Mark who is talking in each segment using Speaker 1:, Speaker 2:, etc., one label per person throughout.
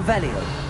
Speaker 1: Revelio.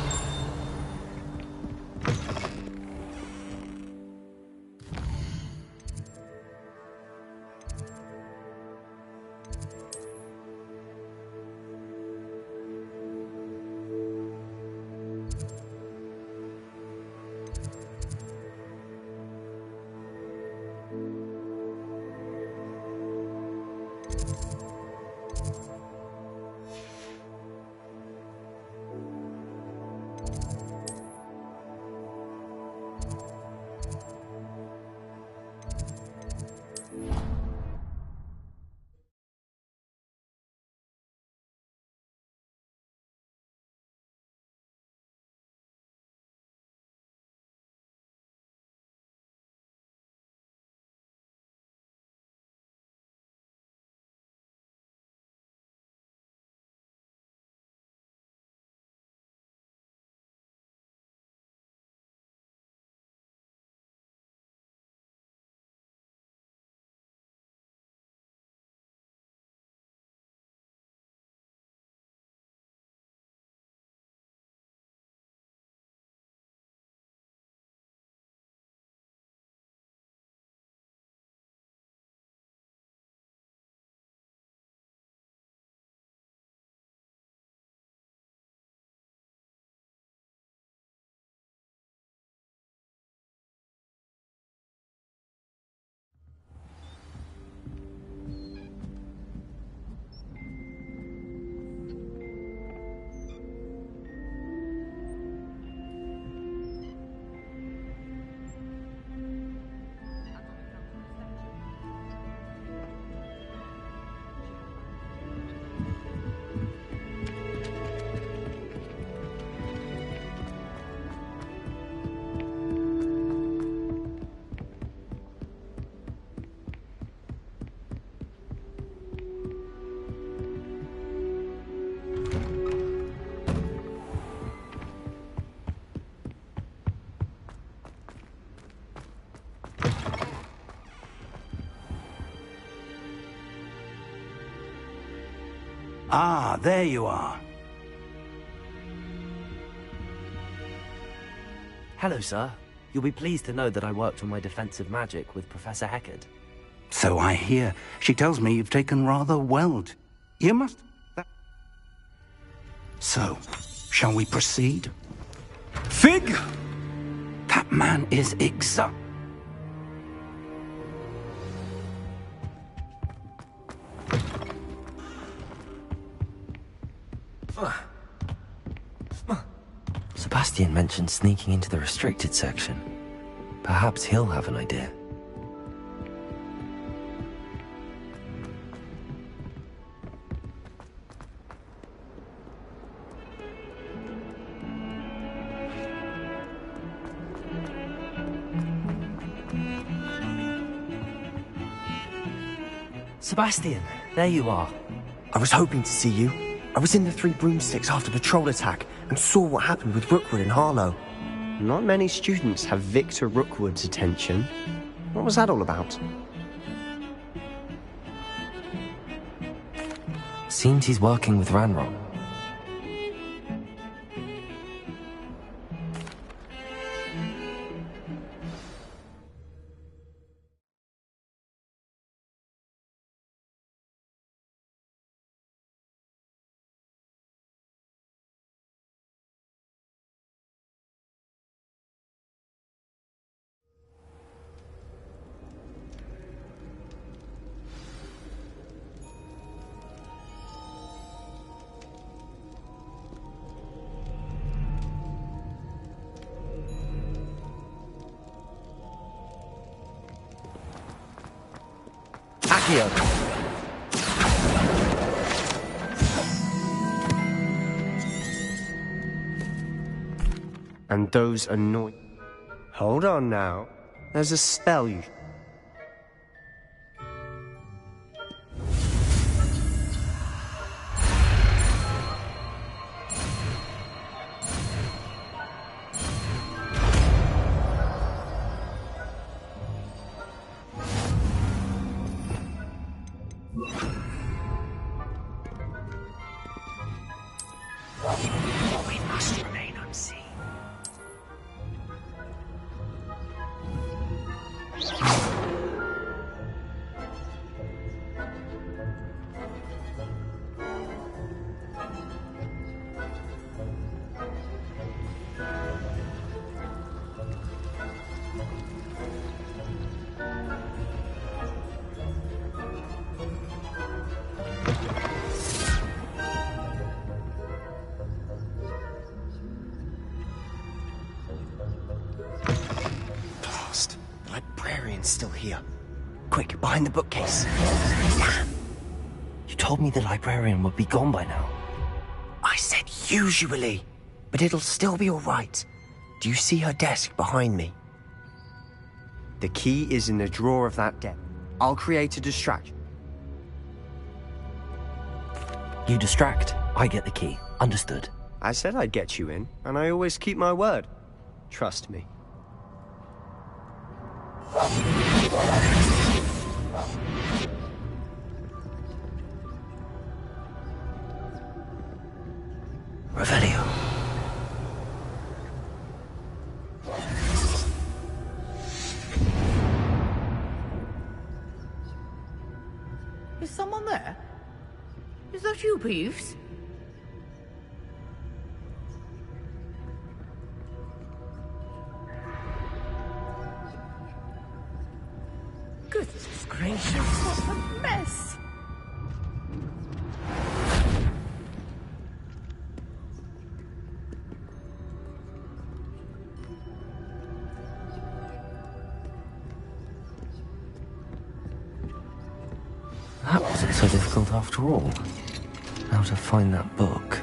Speaker 2: Ah, there you are.
Speaker 1: Hello, sir. You'll be pleased to know that I worked on my defensive magic with Professor Heckard.
Speaker 2: So I hear. She tells me you've taken rather well. You must... So, shall we proceed?
Speaker 3: Fig!
Speaker 2: That man is exact.
Speaker 1: Sebastian mentioned sneaking into the restricted section. Perhaps he'll have an idea. Sebastian, there you are.
Speaker 3: I was hoping to see you. I was in the Three Broomsticks after the troll attack and saw what happened with Rookwood and Harlow.
Speaker 4: Not many students have Victor Rookwood's attention. What was that all about?
Speaker 1: Seems he's working with Ranrock.
Speaker 3: Accio!
Speaker 4: And those annoy... Hold on now. There's a spell you...
Speaker 3: librarian's still here. Quick, behind the bookcase.
Speaker 1: Damn. You told me the librarian would be gone by now.
Speaker 3: I said usually, but it'll still be all right. Do you see her desk behind me?
Speaker 4: The key is in the drawer of that desk. I'll create a distraction.
Speaker 1: You distract, I get the key. Understood.
Speaker 4: I said I'd get you in, and I always keep my word. Trust me.
Speaker 1: Revelio.
Speaker 5: Is someone there? Is that you, Peeves? Goodness gracious, what a mess!
Speaker 1: That wasn't so difficult after all. How to find that book.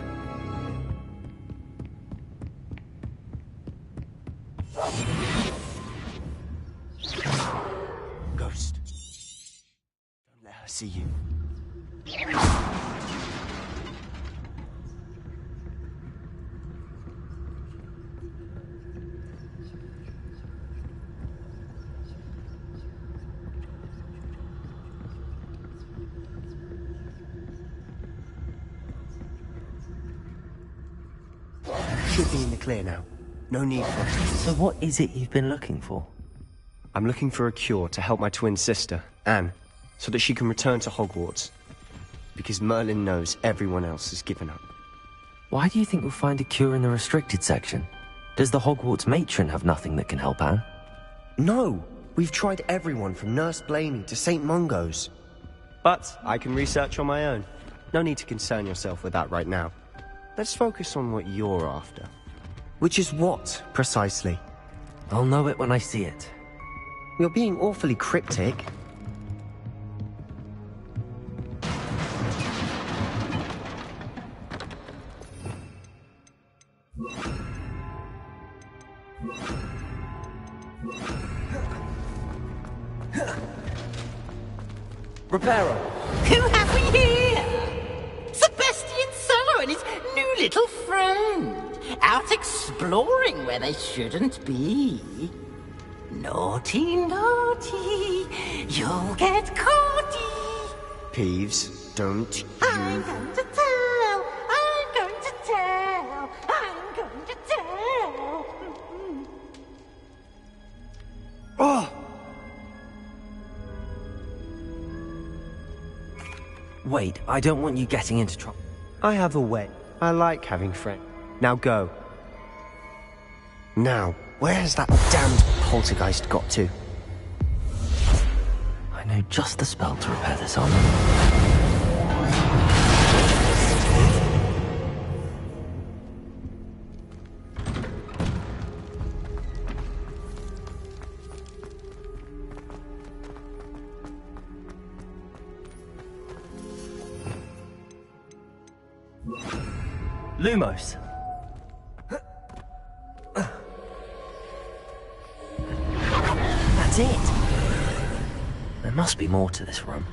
Speaker 3: Ghost. Don't let her see you. Should be in the clear now. No need for us.
Speaker 1: So what is it you've been looking for?
Speaker 4: I'm looking for a cure to help my twin sister, Anne, so that she can return to Hogwarts. Because Merlin knows everyone else has given up.
Speaker 1: Why do you think we'll find a cure in the restricted section? Does the Hogwarts matron have nothing that can help Anne?
Speaker 3: No! We've tried everyone from Nurse Blaney to St. Mungo's.
Speaker 4: But I can research on my own. No need to concern yourself with that right now. Let's focus on what you're after.
Speaker 3: Which is what, precisely?
Speaker 1: I'll know it when I see it.
Speaker 3: You're being awfully cryptic.
Speaker 1: Reparo!
Speaker 5: Who have we here? Sebastian Cello and his new little friend. Out exploring where they shouldn't be. Naughty, naughty, you'll get caughty.
Speaker 4: Peeves, don't
Speaker 5: I'm
Speaker 4: you...
Speaker 5: going to tell, I'm going to tell, I'm going to tell.
Speaker 3: Oh!
Speaker 1: Wait, I don't want you getting into trouble.
Speaker 4: I have a way. I like having friends. Now go.
Speaker 3: Now, where's that damned poltergeist got to?
Speaker 1: I know just the spell to repair this armor. Lumos. That's it. There must be more to this room.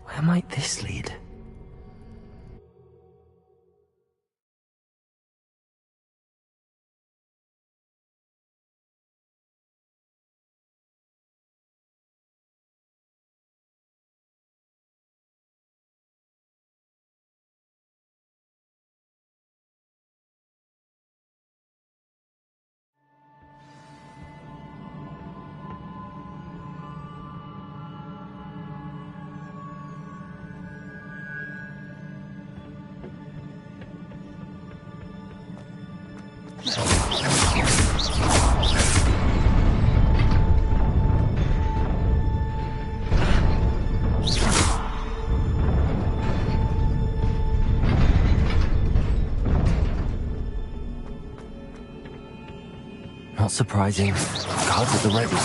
Speaker 1: Where might this lead? Not surprising. Guards at the ready.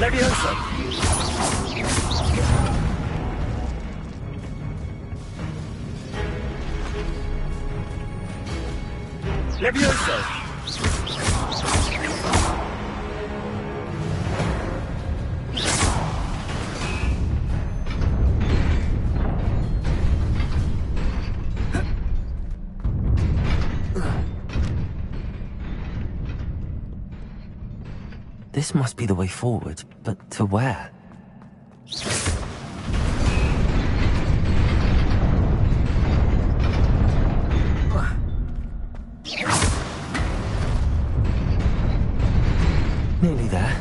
Speaker 3: Leviosa! Leviosa!
Speaker 1: This must be the way forward, but to where? Nearly there.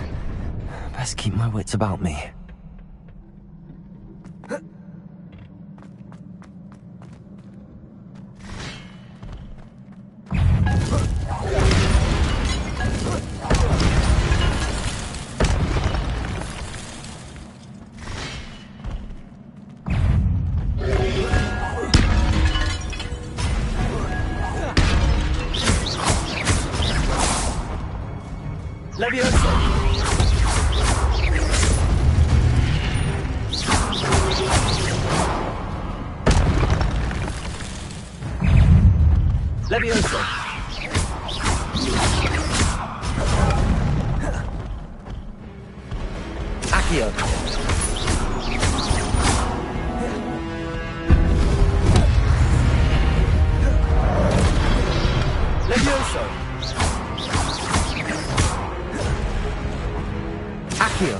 Speaker 1: Best keep my wits about me.
Speaker 3: Leviosa! Leviosa! Accio! Leviosa! Accio!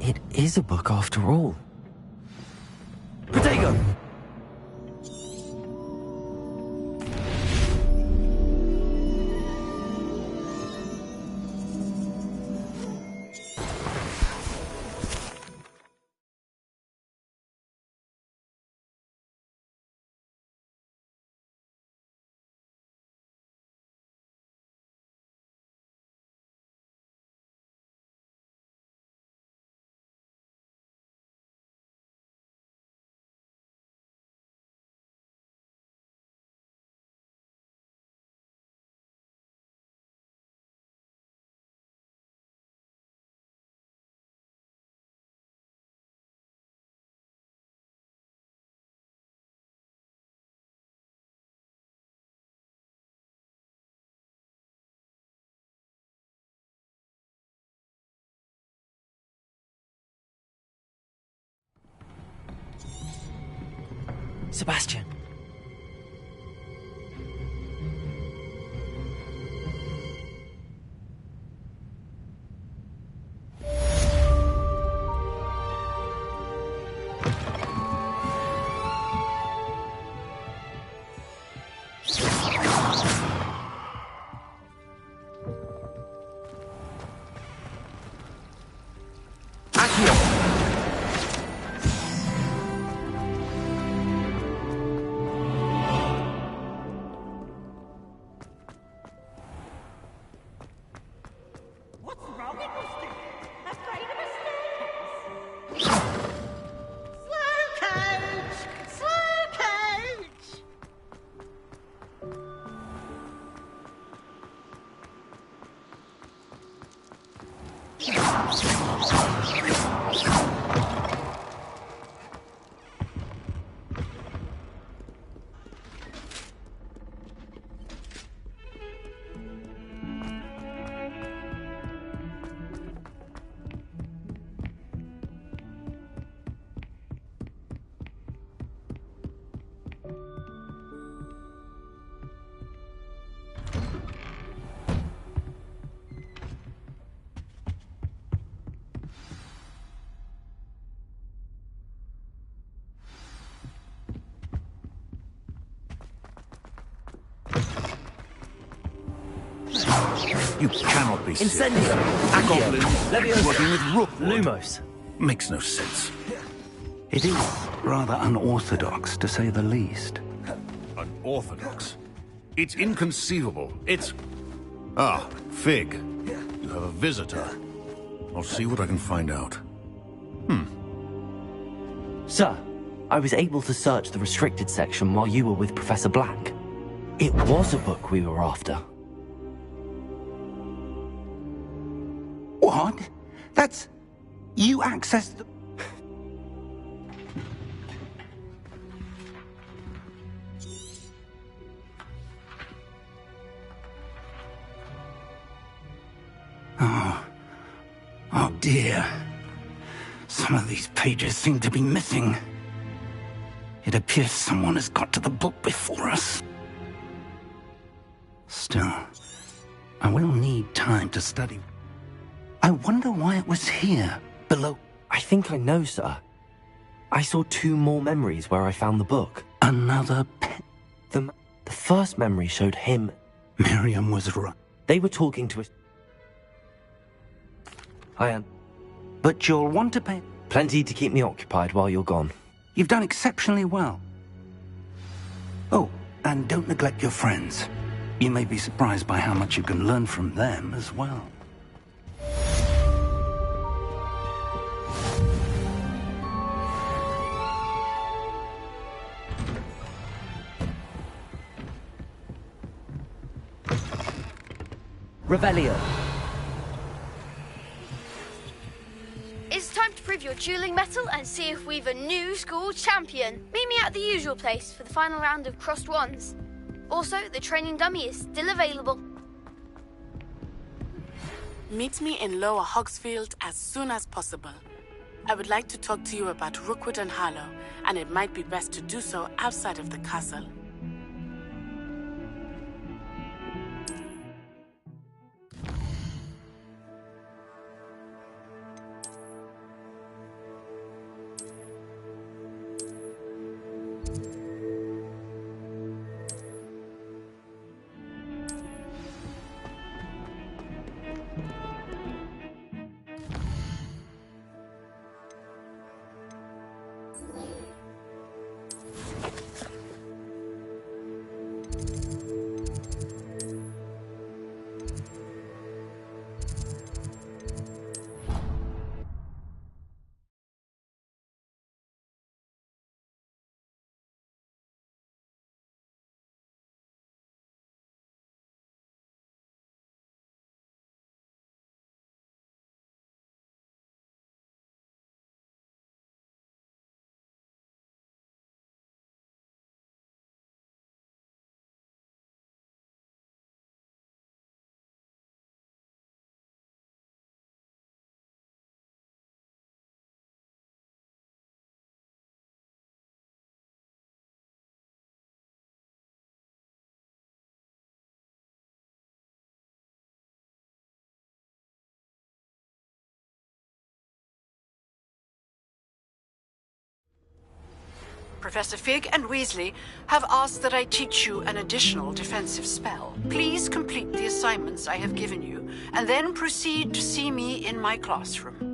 Speaker 1: It is a book after all.
Speaker 3: Protego!
Speaker 1: Sebastian.
Speaker 6: You cannot be serious.
Speaker 3: Incendio! Accio!
Speaker 6: Goblin working with Rookwood.
Speaker 3: Lumos!
Speaker 6: Makes no sense.
Speaker 2: It is rather unorthodox, to say the least.
Speaker 6: Unorthodox. It's inconceivable. It's... Ah, Fig. You have a visitor. I'll see what I can find out.
Speaker 1: Sir, I was able to search the restricted section while you were with Professor Black. It was a book we were after.
Speaker 2: What? That's... You accessed the... Oh dear. Some of these pages seem to be missing. It appears someone has got to the book before us. Still, I will need time to study. I wonder why it was here, below.
Speaker 1: I think I know, sir. I saw 2 more memories where I found the book.
Speaker 2: Another pen.
Speaker 1: The first memory showed him.
Speaker 2: Miriam was right.
Speaker 1: They were talking to us. I am.
Speaker 2: But you'll want to pay...
Speaker 1: Plenty to keep me occupied while you're gone.
Speaker 2: You've done exceptionally well. Oh, and don't neglect your friends. You may be surprised by how much you can learn from them as well.
Speaker 3: Revelio.
Speaker 7: It's time to prove your dueling mettle and see if we've a new school champion. Meet me at the usual place for the final round of crossed wands. Also, the training dummy is still available.
Speaker 8: Meet me in Lower Hogsfield as soon as possible. I would like to talk to you about Rookwood and Harlow, and it might be best to do so outside of the castle.
Speaker 9: Professor Fig and Weasley have asked that I teach you an additional defensive spell. Please complete the assignments I have given you, and then proceed to see me in my classroom.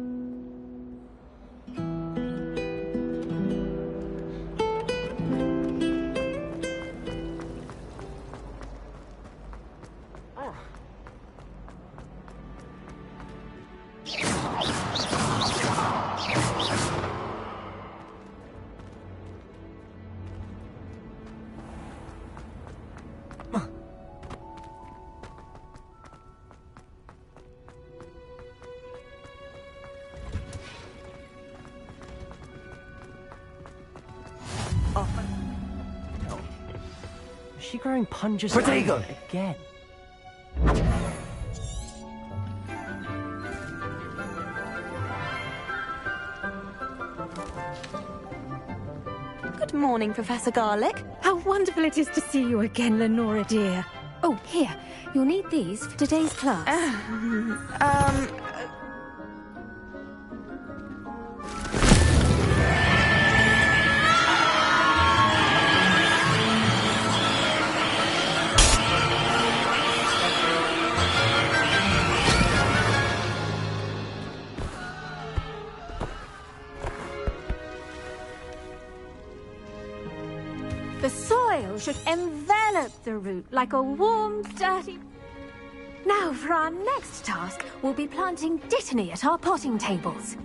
Speaker 3: Is she growing punches
Speaker 1: Protego!
Speaker 3: again?
Speaker 10: Good morning, Professor Garlick. How wonderful it is to see you again, Lenora dear. Oh, here. You'll need these for today's class. The soil should envelop the root like a warm, dirty... Now, for our next task, we'll be planting dittany at our potting tables.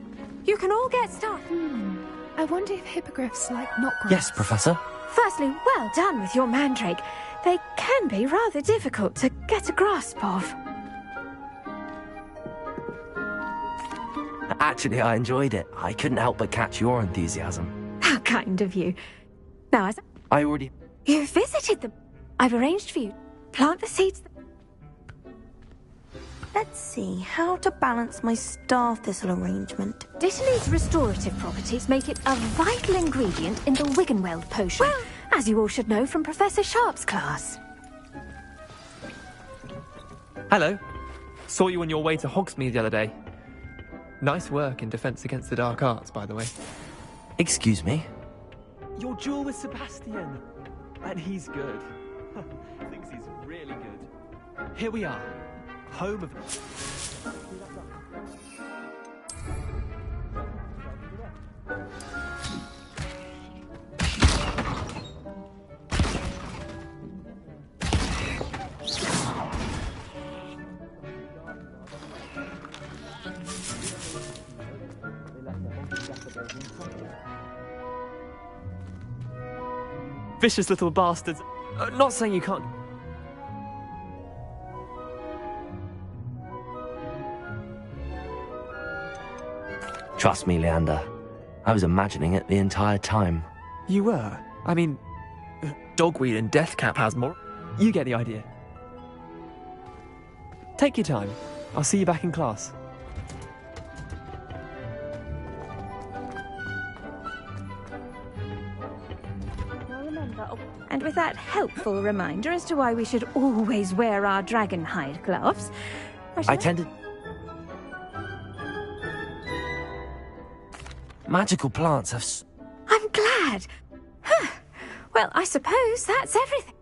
Speaker 10: You can all get started.
Speaker 11: I wonder if hippogriffs like knotgrass.
Speaker 1: Yes, Professor.
Speaker 10: Firstly, well done with your mandrake. They can be rather difficult to get a grasp of.
Speaker 1: Actually, I enjoyed it. I couldn't help but catch your enthusiasm.
Speaker 10: How kind of you. Now, as
Speaker 1: I already...
Speaker 10: you visited them, I've arranged for you to plant the seeds...
Speaker 12: Let's see how to balance my star thistle arrangement.
Speaker 10: Dittany's restorative properties make it a vital ingredient in the Wiggenweld potion, well, as you all should know from Professor Sharp's class.
Speaker 13: Hello. Saw you on your way to Hogsmeade the other day. Nice work in Defense Against the Dark Arts, by the way.
Speaker 1: Excuse me?
Speaker 13: Your duel with Sebastian. And he's good. Thinks he's really good. Here we are. Home of... Vicious little bastards. Not saying you can't...
Speaker 1: Trust me, Leander. I was imagining it the entire time.
Speaker 13: You were? I mean, Dogweed and Deathcap has more. You get the idea. Take your time. I'll see you back in class.
Speaker 10: And with that helpful reminder as to why we should always wear our dragon hide gloves...
Speaker 1: I tended... Magical plants have...
Speaker 10: I'm glad. Huh. Well, I suppose that's everything.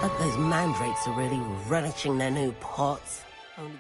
Speaker 14: But those mandrakes are really relishing their new pots. Only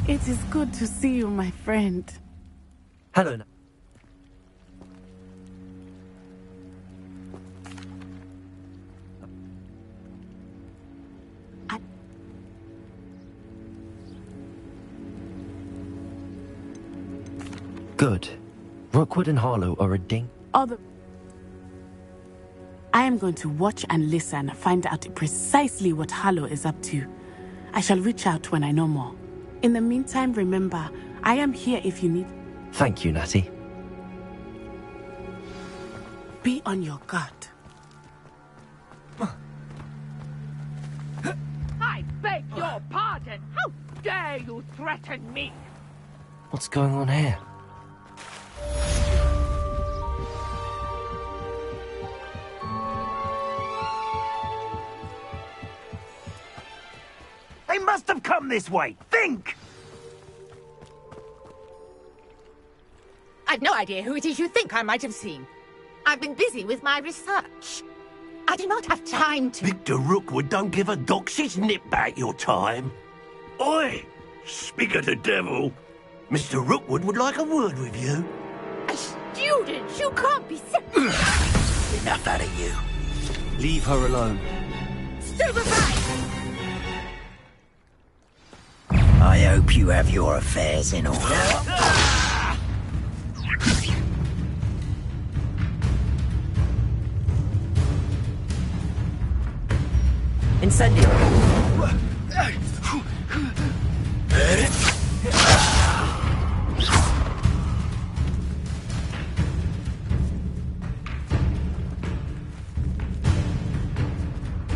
Speaker 8: It is good to see you, my friend.
Speaker 1: Hello. Good. Rookwood and Harlow are a ding.
Speaker 8: I am going to watch and listen, find out precisely what Harlow is up to. I shall reach out when I know more. In the meantime, remember, I am here if you need.
Speaker 1: Thank you, Natty.
Speaker 8: Be on your guard.
Speaker 15: I beg your pardon. How dare you threaten me?
Speaker 1: What's going on here?
Speaker 16: They must have come this way. Think!
Speaker 15: I've no idea who it is you think I might have seen. I've been busy with my research. I do not have time to...
Speaker 16: Victor Rookwood don't give a doxy's nip back your time. Oi! Speak of the devil. Mr. Rookwood would like a word with you.
Speaker 15: A student? You can't be...
Speaker 16: Enough out of you.
Speaker 4: Leave her alone.
Speaker 15: Stupefy!
Speaker 16: I hope you have your affairs in order.
Speaker 1: Incendio!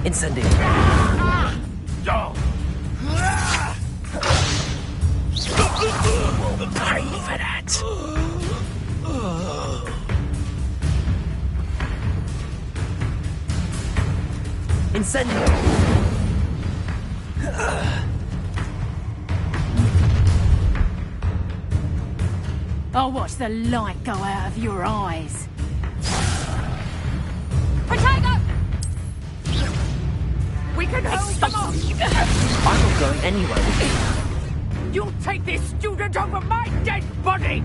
Speaker 1: Incendio!
Speaker 16: We'll pay for that.
Speaker 1: Incendio!
Speaker 15: I'll watch the light go out of your eyes. Potato! We can hold them off!
Speaker 1: I'm not going anywhere with you.
Speaker 15: You'll take this student over my dead body!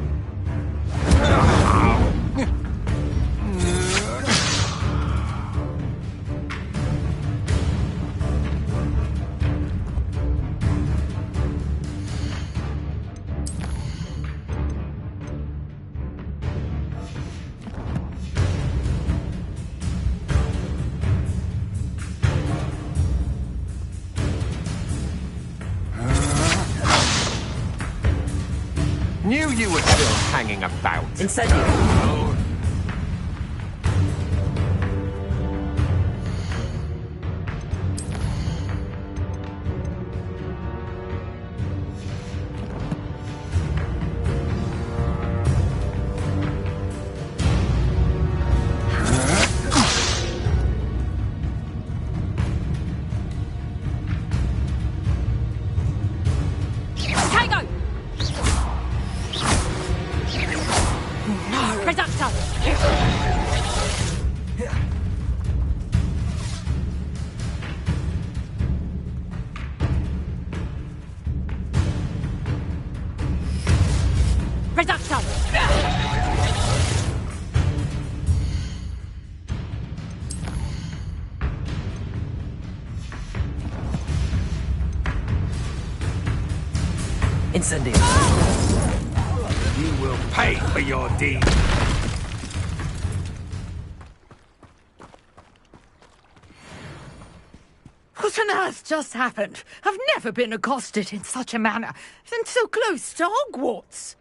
Speaker 17: Knew you were still hanging about.
Speaker 1: Incendio!
Speaker 3: Incendio.
Speaker 16: You will pay for your deed.
Speaker 15: What on earth just happened? I've never been accosted in such a manner, and so close to Hogwarts.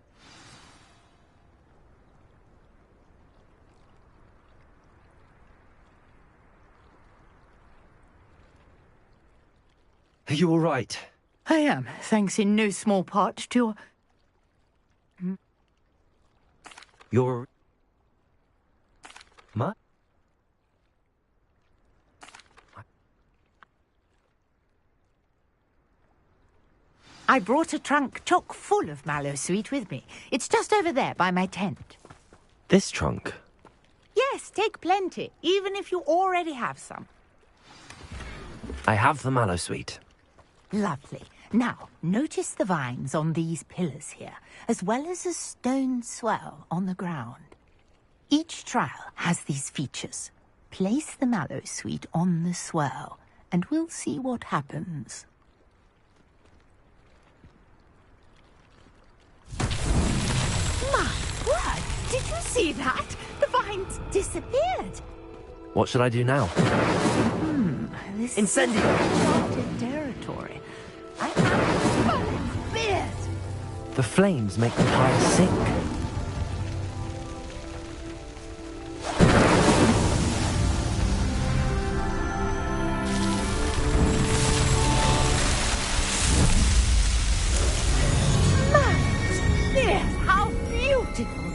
Speaker 13: Are you all right?
Speaker 15: I am, thanks in no small part to your...
Speaker 1: You're... Ma?
Speaker 15: I brought a trunk chock full of mallow sweet with me. It's just over there by my tent.
Speaker 1: This trunk?
Speaker 15: Yes, take plenty, even if you already have some.
Speaker 1: I have the mallow sweet.
Speaker 15: Lovely. Now, notice the vines on these pillars here, as well as a stone swell on the ground. Each trial has these features. Place the mallow sweet on the swell, and we'll see what happens. My word! Did you see that? The vines disappeared.
Speaker 1: What should I do now?
Speaker 15: This
Speaker 3: Incendio!
Speaker 15: is uncharted territory. I have beard.
Speaker 1: The flames make the pile sink.
Speaker 15: Yes, how beautiful!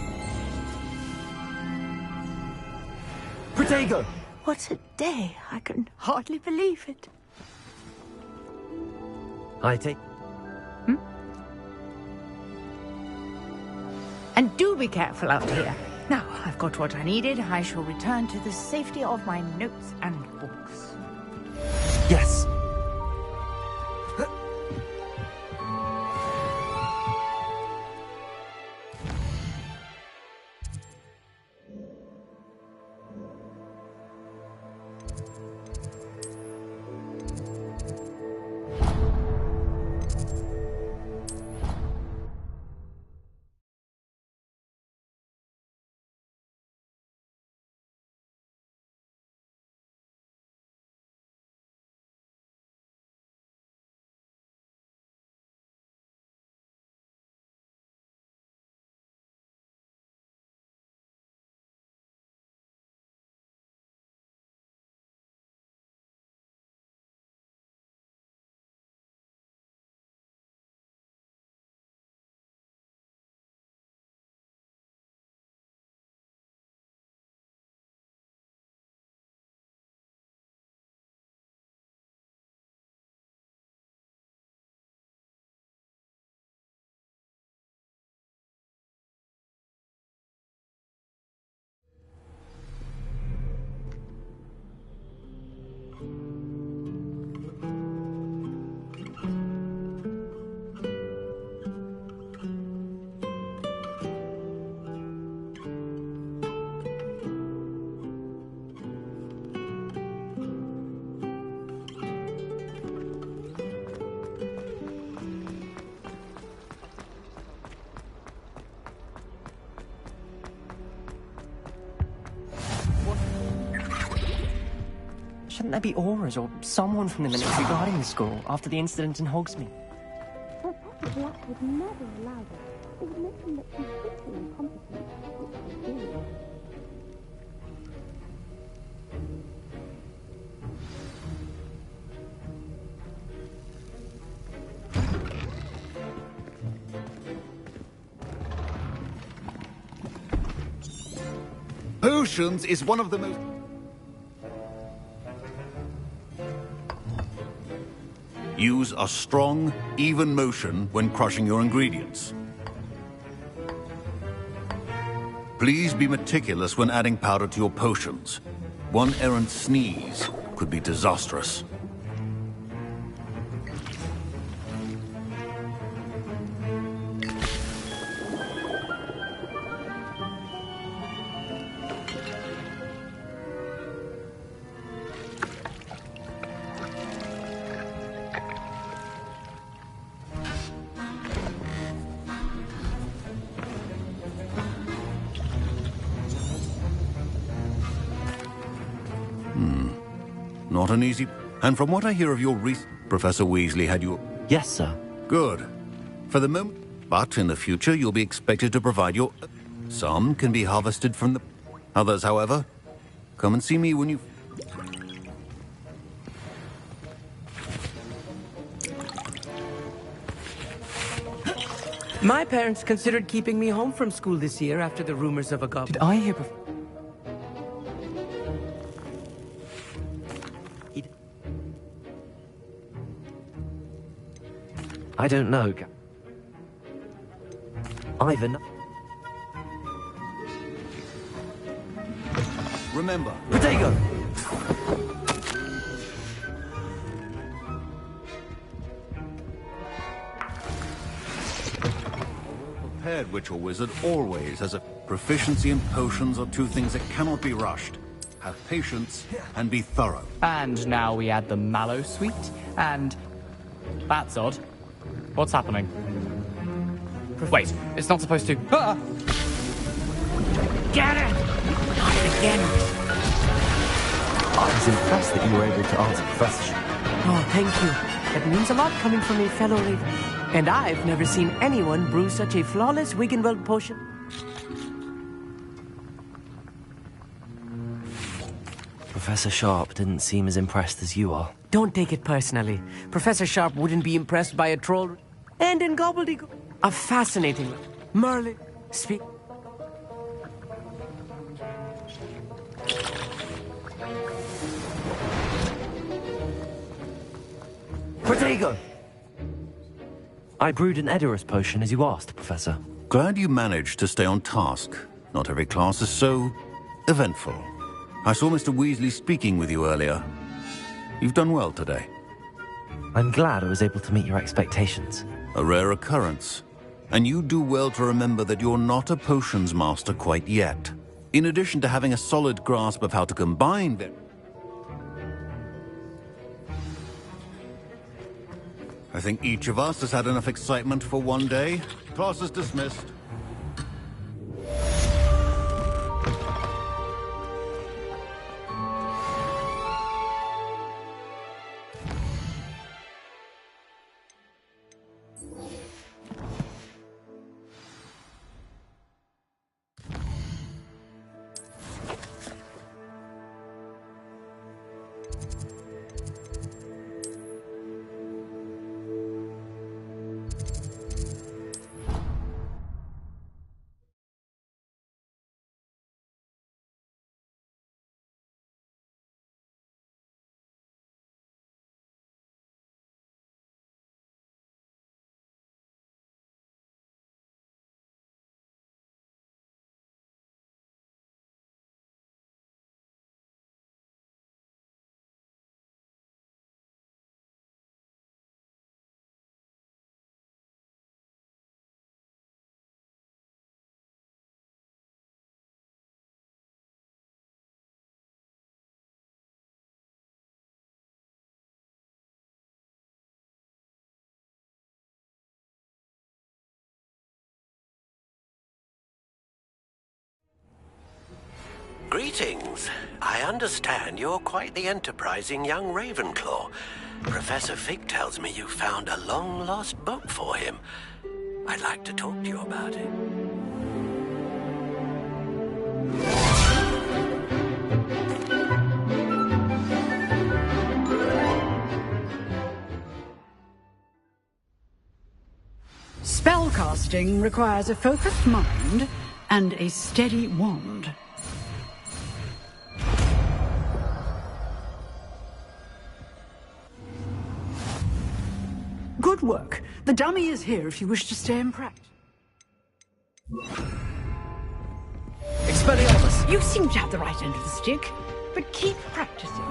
Speaker 3: Protego!
Speaker 15: What a day! I can hardly believe it.
Speaker 1: I take...
Speaker 15: And do be careful out here. Now, I've got what I needed. I shall return to the safety of my notes and books.
Speaker 3: Yes!
Speaker 4: Shouldn't there be auras or someone from the military guarding the school after the incident in Hogsmeade?
Speaker 10: Professor Black would never allow that. It would make him look completely incompetent, which he did.
Speaker 6: Potions is one of the most... Use a strong, even motion when crushing your ingredients. Please be meticulous when adding powder to your potions. One errant sneeze could be disastrous. Not an easy... And from what I hear of your recent... Professor Weasley had you...
Speaker 1: Yes, sir.
Speaker 6: Good. For the moment... But in the future, you'll be expected to provide your... Some can be harvested from the... Others, however, come and see me when you...
Speaker 18: My parents considered keeping me home from school this year after the rumors of a goblin.
Speaker 13: Did I hear
Speaker 1: I don't know. Ivan.
Speaker 6: Remember,
Speaker 18: Protego!
Speaker 6: prepared witch or wizard always has a... Proficiency and potions are two things that cannot be rushed. Have patience and be thorough.
Speaker 13: And now we add the mallow sweet, and... That's odd. What's happening? Wait, it's not supposed to... Ah!
Speaker 18: Get it! Not again!
Speaker 1: I was impressed that you were able to answer Professor.
Speaker 18: Oh, thank you. That means a lot coming from a fellow Raven. And I've never seen anyone brew such a flawless Wiggenweld potion.
Speaker 1: Professor Sharp didn't seem as impressed as you are.
Speaker 18: Don't take it personally. Professor Sharp wouldn't be impressed by a troll. And in gobbledygook, a fascinating one. Merlin, speak.
Speaker 1: Protego! I brewed an Edorus potion as you asked, Professor.
Speaker 6: Glad you managed to stay on task. Not every class is so... eventful. I saw Mr. Weasley speaking with you earlier. You've done well today.
Speaker 1: I'm glad I was able to meet your expectations.
Speaker 6: A rare occurrence. And you do well to remember that you're not a potions master quite yet. In addition to having a solid grasp of how to combine them... I think each of us has had enough excitement for one day. Class is dismissed.
Speaker 16: Greetings. I understand you're quite the enterprising young Ravenclaw. Professor Fig tells me you found a long-lost book for him. I'd like to talk to you about it.
Speaker 9: Spellcasting requires a focused mind and a steady wand. Good work. The dummy is here if you wish to stay in practice.
Speaker 18: Expelliarmus!
Speaker 9: You seem to have the right end of the stick, but keep practicing.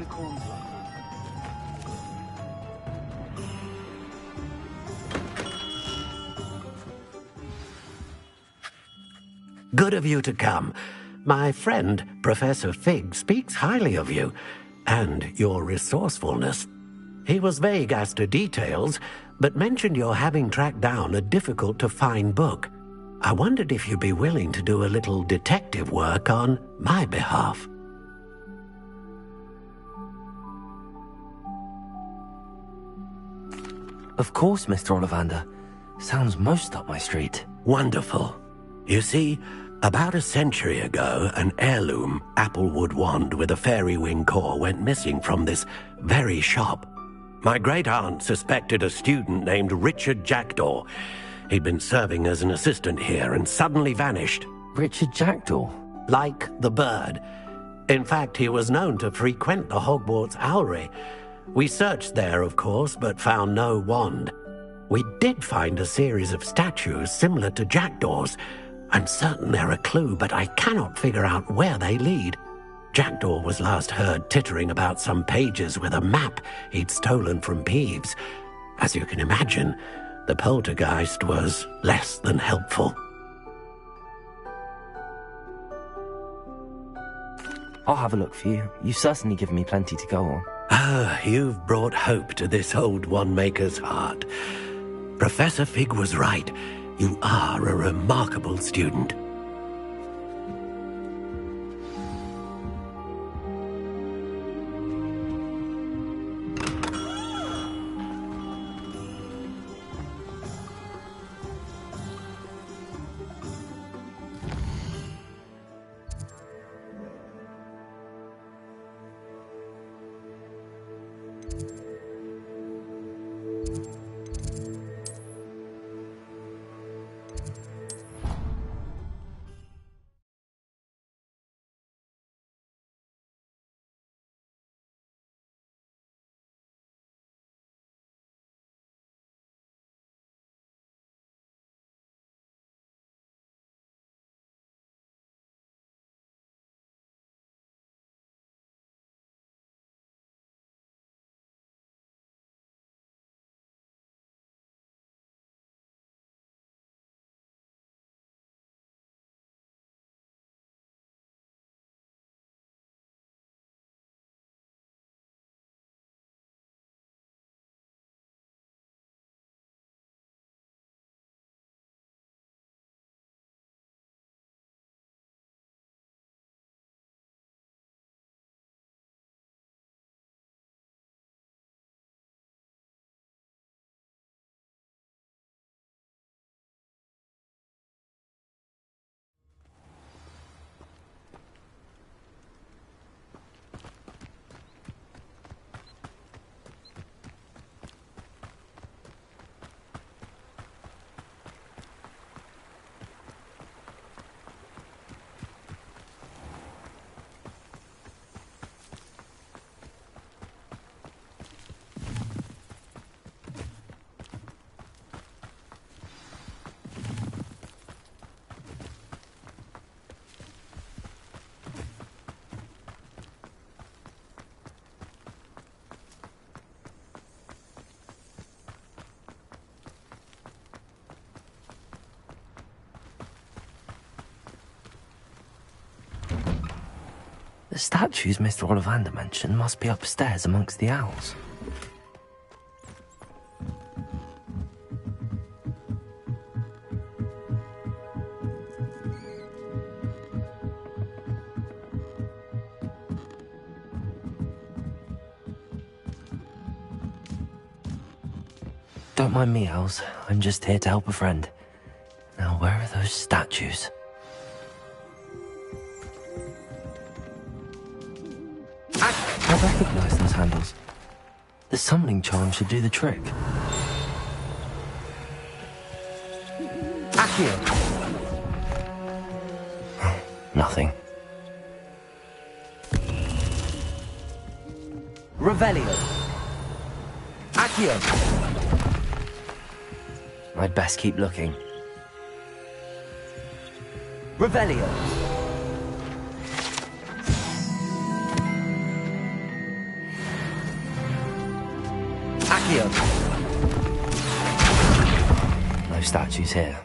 Speaker 13: unicorns.
Speaker 16: Good of you to come. My friend, Professor Fig, speaks highly of you, and your resourcefulness. He was vague as to details, but mentioned your having tracked down a difficult-to-find book. I wondered if you'd be willing to do a little detective work on my behalf.
Speaker 1: Of course, Mr. Ollivander. Sounds most up my street.
Speaker 16: Wonderful. You see, about a century ago, an heirloom applewood wand with a fairy wing core went missing from this very shop. My great-aunt suspected a student named Richard Jackdaw. He'd been serving as an assistant here and suddenly vanished.
Speaker 1: Richard Jackdaw?
Speaker 16: Like the bird. In fact, he was known to frequent the Hogwarts Owlery. We searched there, of course, but found no wand. We did find a series of statues similar to Jackdaw's. I'm certain they're a clue, but I cannot figure out where they lead. Jackdaw was last heard tittering about some pages with a map he'd stolen from Peeves. As you can imagine, the poltergeist was less than helpful.
Speaker 1: I'll have a look for you. You've certainly given me plenty to go on.
Speaker 16: Ah, you've brought hope to this old one-maker's heart. Professor Fig was right. You are a remarkable student.
Speaker 1: The statues Mr. Ollivander mentioned must be upstairs amongst the owls. Don't mind me, owls. I'm just here to help a friend. Now, where are those statues? I recognize those handles. The summoning charm should do the trick. Accio! Nothing. Revelio! Accio! I'd best keep looking. Revelio! Accio! No statues here.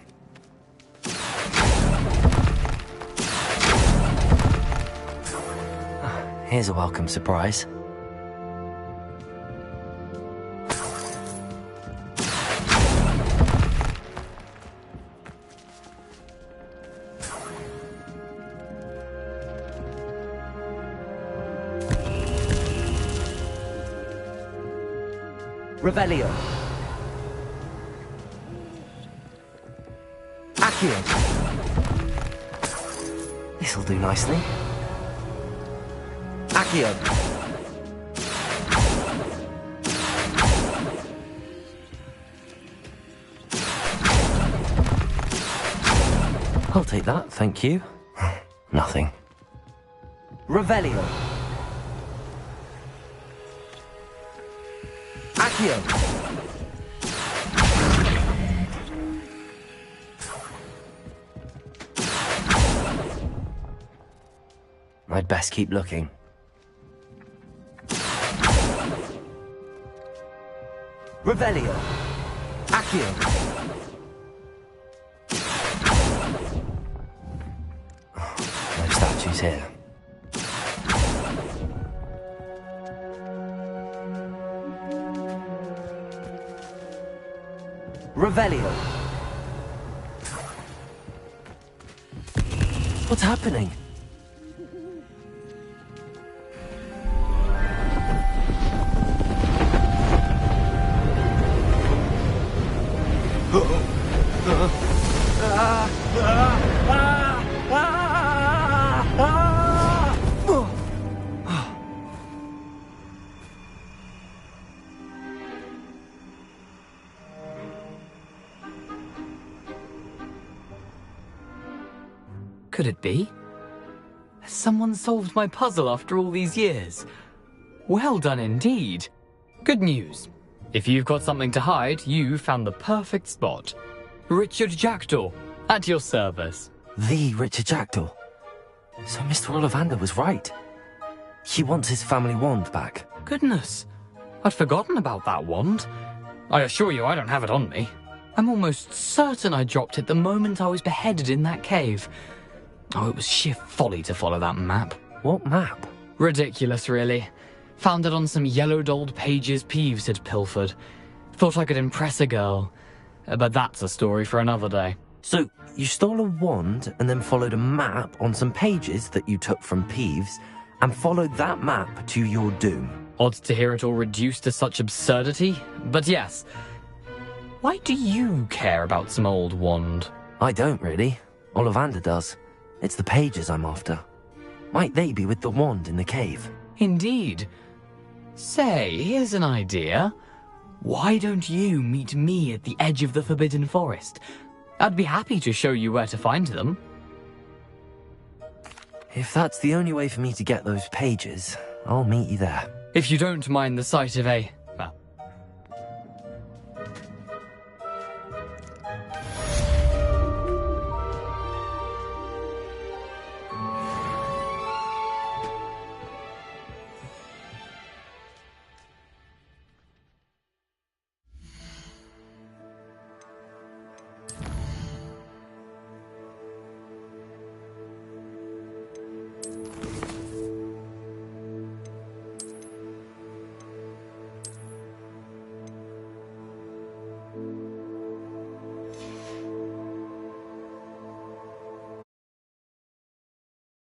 Speaker 1: Here's a welcome surprise.
Speaker 18: Revelio. Accio.
Speaker 1: This'll do nicely.
Speaker 18: Accio.
Speaker 1: I'll take that, thank you. Nothing.
Speaker 18: Revelio. Accio.
Speaker 1: I'd best keep looking.
Speaker 18: Revelio. Accio.
Speaker 1: No statues here.
Speaker 18: Revelio.
Speaker 1: What's happening?
Speaker 13: Could it be? Has someone solved my puzzle after all these years? Well done indeed. Good news. If you've got something to hide, you found the perfect spot. Richard Jackdaw, at your service.
Speaker 1: The Richard Jackdaw. So Mr. Ollivander was right. He wants his family wand back.
Speaker 13: Goodness, I'd forgotten about that wand. I assure you I don't have it on me. I'm almost certain I dropped it the moment I was beheaded in that cave. Oh, it was sheer folly to follow that map.
Speaker 1: What map?
Speaker 13: Ridiculous, really. Found it on some yellowed old pages Peeves had pilfered. Thought I could impress a girl. But that's a story for another day.
Speaker 1: So, you stole a wand and then followed a map on some pages that you took from Peeves and followed that map to your doom.
Speaker 13: Odd to hear it all reduced to such absurdity, but yes. Why do you care about some old wand?
Speaker 1: I don't, really. Ollivander does. It's the pages I'm after. Might they be with the wand in the cave?
Speaker 13: Indeed. Say, here's an idea. Why don't you meet me at the edge of the Forbidden Forest? I'd be happy to show you where to find them.
Speaker 1: If that's the only way for me to get those pages, I'll meet you there.
Speaker 13: If you don't mind the sight of a